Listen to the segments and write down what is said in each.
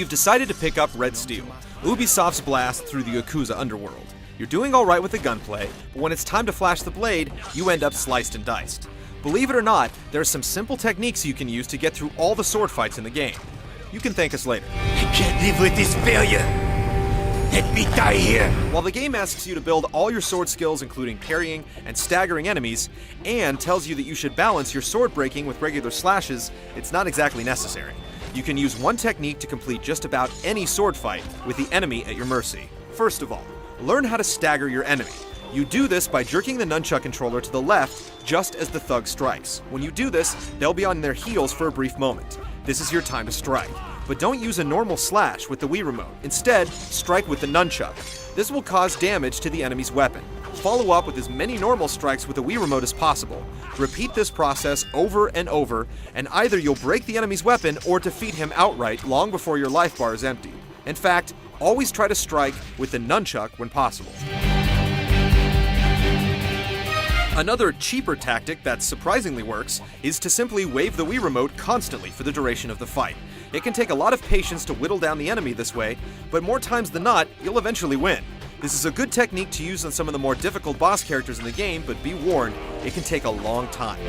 you've decided to pick up Red Steel, Ubisoft's blast through the Yakuza underworld. You're doing alright with the gunplay, but when it's time to flash the blade, you end up sliced and diced. Believe it or not, there are some simple techniques you can use to get through all the sword fights in the game. You can thank us later. I can't live with this failure. Let me die here. While the game asks you to build all your sword skills, including parrying and staggering enemies, and tells you that you should balance your sword breaking with regular slashes, it's not exactly necessary. You can use one technique to complete just about any sword fight with the enemy at your mercy. First of all, learn how to stagger your enemy. You do this by jerking the nunchuck controller to the left just as the thug strikes. When you do this, they'll be on their heels for a brief moment. This is your time to strike. But don't use a normal slash with the Wii Remote. Instead, strike with the nunchuck. This will cause damage to the enemy's weapon. Follow up with as many normal strikes with the Wii Remote as possible. Repeat this process over and over, and either you'll break the enemy's weapon or defeat him outright long before your life bar is empty. In fact, always try to strike with the nunchuck when possible. Another cheaper tactic that surprisingly works is to simply wave the Wii Remote constantly for the duration of the fight. It can take a lot of patience to whittle down the enemy this way, but more times than not, you'll eventually win. This is a good technique to use on some of the more difficult boss characters in the game, but be warned, it can take a long time.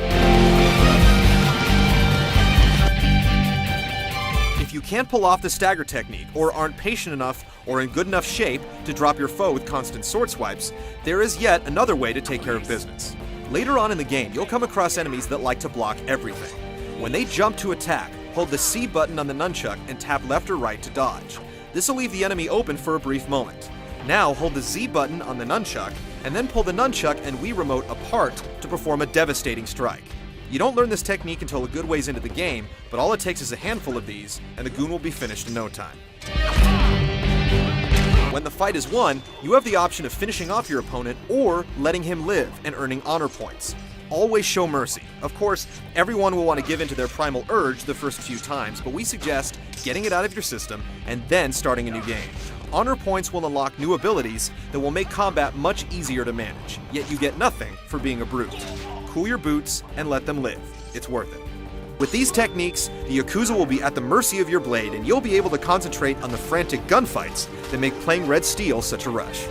If you can't pull off the stagger technique, or aren't patient enough or in good enough shape to drop your foe with constant sword swipes, there is yet another way to take care of business. Later on in the game, you'll come across enemies that like to block everything. When they jump to attack, hold the C button on the nunchuck and tap left or right to dodge. This will leave the enemy open for a brief moment. Now hold the Z button on the nunchuck, and then pull the nunchuck and Wii Remote apart to perform a devastating strike. You don't learn this technique until a good ways into the game, but all it takes is a handful of these, and the goon will be finished in no time. When the fight is won, you have the option of finishing off your opponent or letting him live and earning honor points. Always show mercy. Of course, everyone will want to give in to their primal urge the first few times, but we suggest getting it out of your system and then starting a new game. Honor points will unlock new abilities that will make combat much easier to manage, yet you get nothing for being a brute. Cool your boots and let them live. It's worth it. With these techniques, the Yakuza will be at the mercy of your blade, and you'll be able to concentrate on the frantic gunfights that make playing Red Steel such a rush.